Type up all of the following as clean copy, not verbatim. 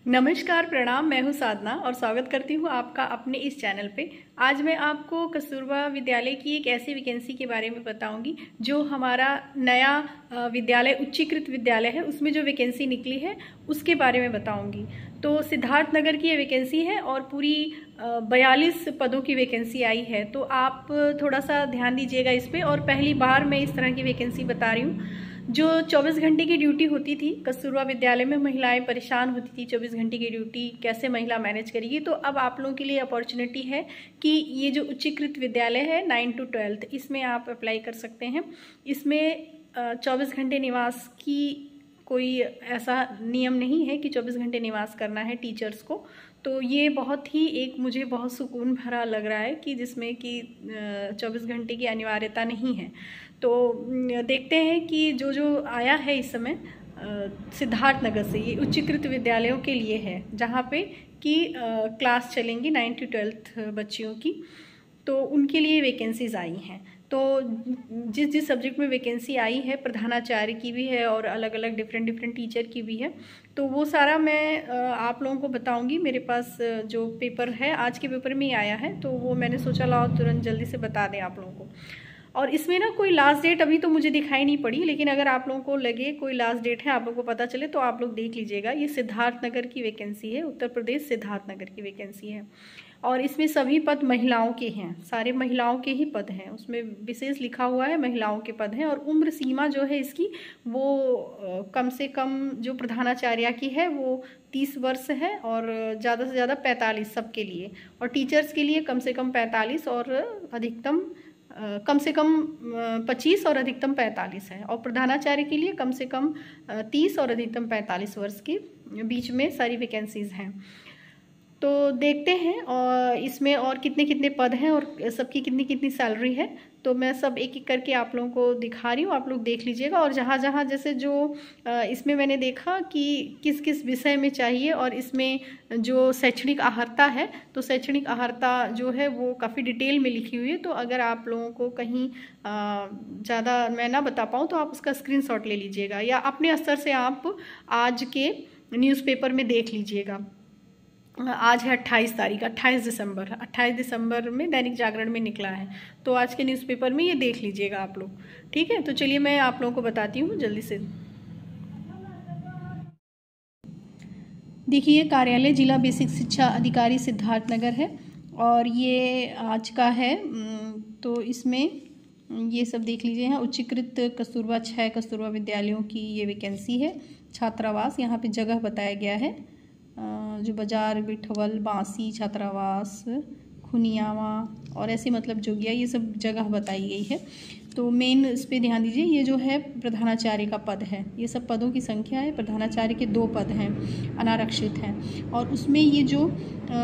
नमस्कार, प्रणाम। मैं हूं साधना और स्वागत करती हूं आपका अपने इस चैनल पे। आज मैं आपको कस्तूरबा विद्यालय की एक ऐसी वैकेंसी के बारे में बताऊंगी जो हमारा नया विद्यालय उच्चीकृत विद्यालय है, उसमें जो वैकेंसी निकली है उसके बारे में बताऊंगी। तो सिद्धार्थनगर की ये वैकेंसी है और पूरी 42 पदों की वैकेंसी आई है। तो आप थोड़ा सा ध्यान दीजिएगा इस पर। और पहली बार मैं इस तरह की वैकेंसी बता रही हूँ। जो 24 घंटे की ड्यूटी होती थी कस्तूरबा विद्यालय में, महिलाएं परेशान होती थी 24 घंटे की ड्यूटी कैसे महिला मैनेज करेगी। तो अब आप लोगों के लिए अपॉर्चुनिटी है कि ये जो उच्चीकृत विद्यालय है 9 to 12 इसमें आप अप्लाई कर सकते हैं। इसमें 24 घंटे निवास की कोई ऐसा नियम नहीं है कि 24 घंटे निवास करना है टीचर्स को। तो ये बहुत ही एक मुझे बहुत सुकून भरा लग रहा है कि जिसमें कि 24 घंटे की अनिवार्यता नहीं है। तो देखते हैं कि जो जो आया है इस समय सिद्धार्थनगर से, ये उच्चीकृत विद्यालयों के लिए है जहाँ पे कि क्लास चलेंगी 9 to 12 बच्चियों की। तो उनके लिए वैकेंसीज आई हैं। तो जिस जिस सब्जेक्ट में वैकेंसी आई है, प्रधानाचार्य की भी है और अलग अलग डिफरेंट टीचर की भी है। तो वो सारा मैं आप लोगों को बताऊंगी। मेरे पास जो पेपर है आज के पेपर में ही आया है, तो वो मैंने सोचा लाओ तुरंत जल्दी से बता दें आप लोगों को। और इसमें ना कोई लास्ट डेट अभी तो मुझे दिखाई नहीं पड़ी, लेकिन अगर आप लोगों को लगे कोई लास्ट डेट है, आप लोगों को पता चले तो आप लोग देख लीजिएगा। ये सिद्धार्थनगर की वैकेंसी है, उत्तर प्रदेश सिद्धार्थनगर की वैकेंसी है। और इसमें सभी पद महिलाओं के हैं, सारे महिलाओं के ही पद हैं। उसमें विशेष लिखा हुआ है महिलाओं के पद हैं। और उम्र सीमा जो है इसकी वो कम से कम जो प्रधानाचार्य की है वो 30 वर्ष है और ज़्यादा से ज़्यादा 45 सबके लिए। और टीचर्स के लिए कम से कम 45 और अधिकतम कम से कम 25 और अधिकतम 45 है। और प्रधानाचार्य के लिए कम से कम 30 और अधिकतम 45 वर्ष के बीच में सारी वैकेंसीज हैं। तो देखते हैं और इसमें और कितने कितने पद हैं और सबकी कितनी कितनी सैलरी है। तो मैं सब एक एक करके आप लोगों को दिखा रही हूँ, आप लोग देख लीजिएगा। और जहाँ जहाँ जैसे जो इसमें मैंने देखा कि किस किस विषय में चाहिए, और इसमें जो शैक्षणिक अहर्ता है, तो शैक्षणिक अहर्ता जो है वो काफ़ी डिटेल में लिखी हुई है। तो अगर आप लोगों को कहीं ज़्यादा मैं ना बता पाऊँ तो आप उसका स्क्रीनशॉट ले लीजिएगा, या अपने स्तर से आप आज के न्यूज़पेपर में देख लीजिएगा। आज है 28 तारीख, 28 दिसंबर में दैनिक जागरण में निकला है। तो आज के न्यूज़पेपर में ये देख लीजिएगा आप लोग, ठीक है। तो चलिए मैं आप लोगों को बताती हूँ जल्दी से। देखिए, कार्यालय जिला बेसिक शिक्षा अधिकारी सिद्धार्थनगर है और ये आज का है। तो इसमें ये सब देख लीजिए। यहाँ उच्चीकृत कस्तूरबा 6 कस्तूरबा विद्यालयों की ये वैकेंसी है। छात्रावास यहाँ पे जगह बताया गया है, जो बाजार, बिठवल, बांसी छात्रावास, खुनियावा और ऐसे मतलब जोगिया, ये सब जगह बताई गई है। तो मेन इस पर ध्यान दीजिए। ये जो है प्रधानाचार्य का पद है, ये सब पदों की संख्या है। प्रधानाचार्य के 2 पद हैं, अनारक्षित हैं। और उसमें ये जो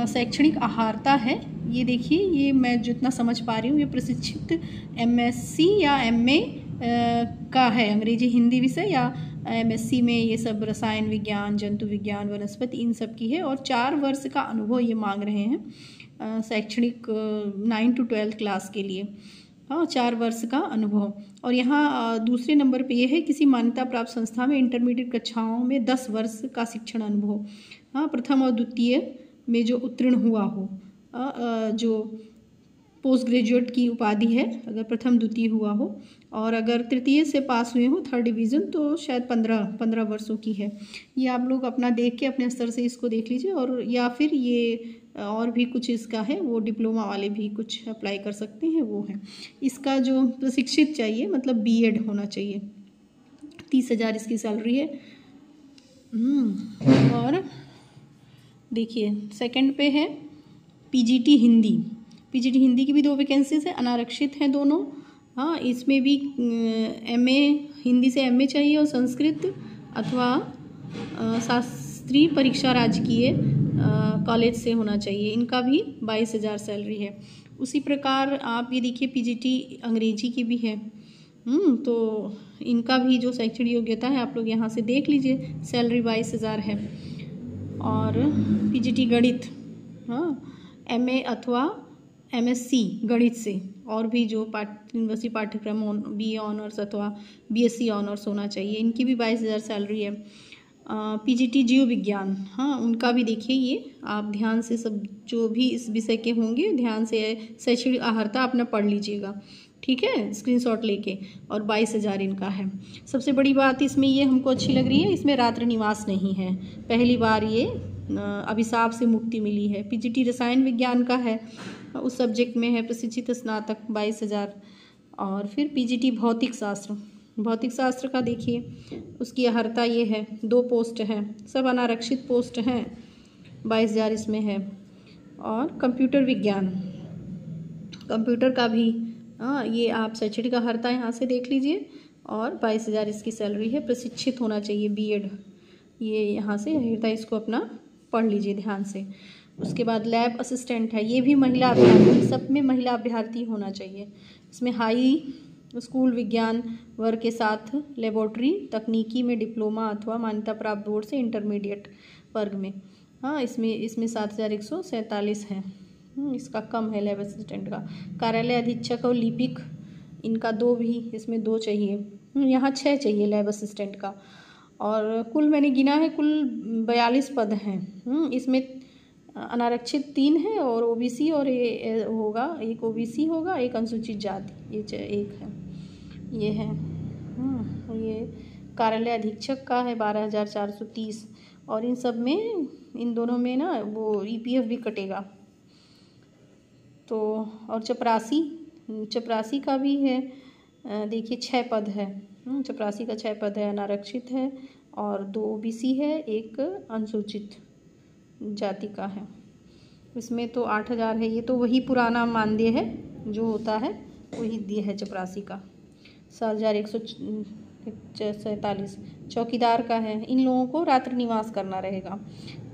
शैक्षणिक अहर्ता है, ये देखिए, ये मैं जितना समझ पा रही हूँ ये प्रशिक्षित MSc या MA का है, अंग्रेजी हिंदी विषय, या MSc में ये सब रसायन विज्ञान, जंतु विज्ञान, वनस्पति, इन सब की है। और 4 वर्ष का अनुभव ये मांग रहे हैं शैक्षणिक 9 to 12 क्लास के लिए। हाँ, 4 वर्ष का अनुभव। और यहाँ दूसरे नंबर पे ये है, किसी मान्यता प्राप्त संस्था में इंटरमीडिएट कक्षाओं में 10 वर्ष का शिक्षण अनुभव। हाँ, प्रथम और द्वितीय में जो उत्तीर्ण हुआ हो, जो पोस्ट ग्रेजुएट की उपाधि है, अगर प्रथम द्वितीय हुआ हो, और अगर तृतीय से पास हुए हो 3rd डिवीज़न, तो शायद 15 वर्षों की है। ये आप लोग अपना देख के अपने स्तर से इसको देख लीजिए। और या फिर ये और भी कुछ इसका है, वो डिप्लोमा वाले भी कुछ अप्लाई कर सकते हैं, वो है। इसका जो प्रशिक्षित चाहिए मतलब B.Ed होना चाहिए। 30,000 इसकी सैलरी है। और देखिए सेकंड पे है PGT हिंदी। PGT हिंदी की भी 2 वैकेंसीज है, अनारक्षित हैं दोनों। हाँ, इसमें भी MA हिंदी से MA चाहिए और संस्कृत अथवा शास्त्रीय परीक्षा राजकीय कॉलेज से होना चाहिए। इनका भी 22,000 सैलरी है। उसी प्रकार आप ये देखिए PGT अंग्रेजी की भी है। तो इनका भी जो शैक्षणिक योग्यता है आप लोग यहाँ से देख लीजिए, सैलरी 22,000 है। और PGT गणित, हाँ, MA अथवा MSc गणित से, और भी जो यूनिवर्सिटी पाठ्यक्रम BA ऑनर्स अथवा BSc ऑनर्स होना चाहिए, इनकी भी 22,000 सैलरी है। पीजीटी जीव विज्ञान, हाँ उनका भी देखिए, ये आप ध्यान से सब जो भी इस विषय के होंगे ध्यान से शैक्षणिक अर्हता अपना पढ़ लीजिएगा, ठीक है, स्क्रीनशॉट लेके। और 22,000 इनका है। सबसे बड़ी बात इसमें ये हमको अच्छी लग रही है, इसमें रात्रि निवास नहीं है, पहली बार ये अभिशाप से मुक्ति मिली है। पीजीटी रसायन विज्ञान का है, उस सब्जेक्ट में है, प्रशिक्षित स्नातक 22,000। और फिर पीजीटी भौतिक शास्त्र, भौतिक शास्त्र का देखिए, उसकी अर्हता ये है, 2 पोस्ट हैं, सब अनारक्षित पोस्ट हैं, 22,000 इसमें है। और कंप्यूटर विज्ञान, कंप्यूटर का भी ये आप शैक्षणिक अर्हता यहाँ से देख लीजिए, और 22,000 इसकी सैलरी है। प्रशिक्षित होना चाहिए बीएड, ये यहाँ से अर्हता, इसको अपना पढ़ लीजिए ध्यान से। उसके बाद लैब असिस्टेंट है, ये भी महिला अभ्यर्थी, सब में महिला अभ्यर्थी होना चाहिए। इसमें हाई स्कूल विज्ञान वर्ग के साथ लेबोरेटरी तकनीकी में डिप्लोमा अथवा मान्यता प्राप्त बोर्ड से इंटरमीडिएट वर्ग में, हाँ इसमें 7,147 है। इसका कम है लैब असिस्टेंट का। कार्यालय अधीक्षक और लिपिक, इनका 2 भी, इसमें 2 चाहिए, यहाँ 6 चाहिए लैब असिस्टेंट का। और कुल मैंने गिना है, कुल 42 पद हैं। इसमें अनारक्षित 3 है और ओबीसी और होगा, एक ओबीसी होगा, एक अनुसूचित जाति, ये एक है, ये है। ये कार्यालय अधीक्षक का है 12,430। और इन सब में, इन दोनों में ना वो ईपीएफ भी कटेगा। तो और चपरासी का भी है, देखिए 6 पद है। चपरासी का 6 पद है, अनारक्षित है, और 2 ओबीसी है, एक अनुसूचित जाति का है। इसमें तो 8,000 है, ये तो वही पुराना मानदेय है जो होता है, वही दिए है चपरासी का। 7,147 चौकीदार का है, इन लोगों को रात्रि निवास करना रहेगा।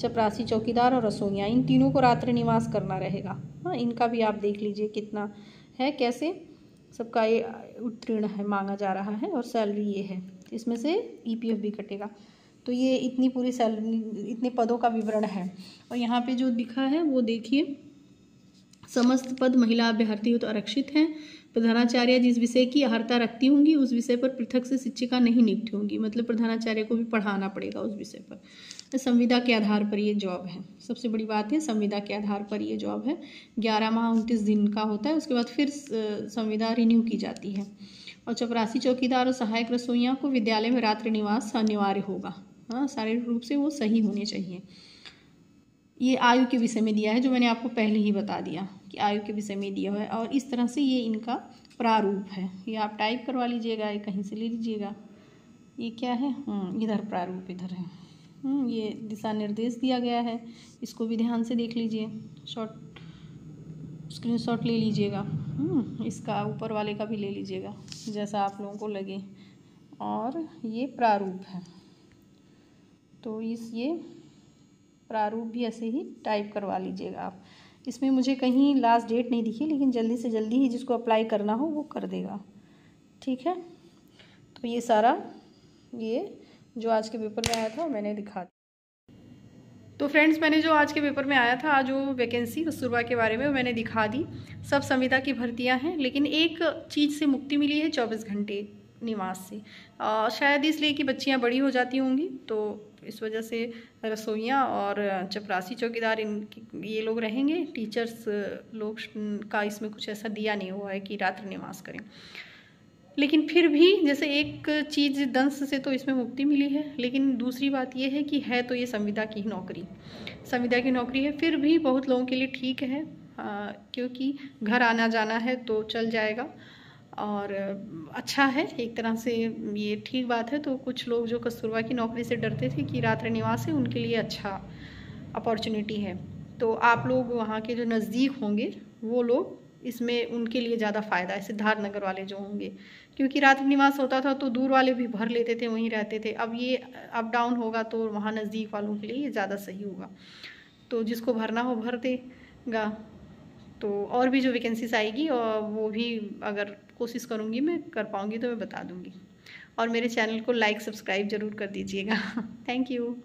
चपरासी, चौकीदार और रसोइया, इन तीनों को रात्रि निवास करना रहेगा। हाँ, इनका भी आप देख लीजिए कितना है, कैसे सबका ये उत्तीर्ण है, मांगा जा रहा है, और सैलरी ये है, इसमें से ईपीएफ भी कटेगा। तो ये इतनी पूरी सैलरी, इतने पदों का विवरण है। और यहाँ पे जो लिखा है वो देखिए, समस्त पद महिला अभ्यर्थी तो आरक्षित हैं। प्रधानाचार्य जिस विषय की अर्हता रखती होंगी उस विषय पर पृथक से शिक्षिका नहीं नियुक्त होंगी, मतलब प्रधानाचार्य को भी पढ़ाना पड़ेगा उस विषय पर। संविदा के आधार पर ये जॉब है, सबसे बड़ी बात है, संविदा के आधार पर ये जॉब है। 11 माह 29 दिन का होता है, उसके बाद फिर संविदा रिन्यू की जाती है। और चपरासी, चौकीदार और सहायक रसोइया को विद्यालय में रात्रि निवास अनिवार्य होगा। हाँ, शारीरिक रूप से वो सही होने चाहिए। ये आयु के विषय में दिया है, जो मैंने आपको पहले ही बता दिया कि आयु के विषय में दिया है। और इस तरह से ये इनका प्रारूप है, ये आप टाइप करवा लीजिएगा, ये कहीं से ले लीजिएगा। ये क्या है, इधर प्रारूप इधर है। ये दिशा निर्देश दिया गया है, इसको भी ध्यान से देख लीजिए, स्क्रीनशॉट ले लीजिएगा। इसका ऊपर वाले का भी ले लीजिएगा, जैसा आप लोगों को लगे। और ये प्रारूप है, तो ये प्रारूप भी ऐसे ही टाइप करवा लीजिएगा आप। इसमें मुझे कहीं लास्ट डेट नहीं दिखी, लेकिन जल्दी से जल्दी ही जिसको अप्लाई करना हो वो कर देगा, ठीक है। तो ये सारा, ये जो आज के पेपर में आया था मैंने दिखा दिया। तो फ्रेंड्स, मैंने जो आज के पेपर में आया था, जो वैकेंसी कस्तूरबा के बारे में, वो मैंने दिखा दी। सब संविदा की भर्तियां हैं, लेकिन एक चीज़ से मुक्ति मिली है, 24 घंटे निवास से। शायद इसलिए कि बच्चियां बड़ी हो जाती होंगी, तो इस वजह से रसोइयाँ और चपरासी, चौकीदार, ये लोग रहेंगे। टीचर्स लोग का इसमें कुछ ऐसा दिया नहीं हुआ है कि रात्रि निवास करें। लेकिन फिर भी जैसे एक चीज़, दंश से तो इसमें मुक्ति मिली है, लेकिन दूसरी बात यह है कि है तो ये संविदा की नौकरी, संविदा की नौकरी है। फिर भी बहुत लोगों के लिए ठीक है, क्योंकि घर आना जाना है तो चल जाएगा, और अच्छा है एक तरह से, ये ठीक बात है। तो कुछ लोग जो कस्तूरबा की नौकरी से डरते थे कि रात्रि निवास है, उनके लिए अच्छा अपॉर्चुनिटी है। तो आप लोग वहाँ के जो नज़दीक होंगे वो लोग, इसमें उनके लिए ज़्यादा फ़ायदा है, सिद्धार्थनगर वाले जो होंगे, क्योंकि रात्रि निवास होता था तो दूर वाले भी भर लेते थे, वहीं रहते थे। अब ये अप डाउन होगा तो वहाँ नज़दीक वालों के लिए ये ज़्यादा सही होगा। तो जिसको भरना हो भर देगा। तो और भी जो वैकेंसीज आएगी, और वो भी अगर कोशिश करूँगी मैं कर पाऊँगी तो मैं बता दूँगी। और मेरे चैनल को लाइक सब्सक्राइब ज़रूर कर दीजिएगा। Thank you.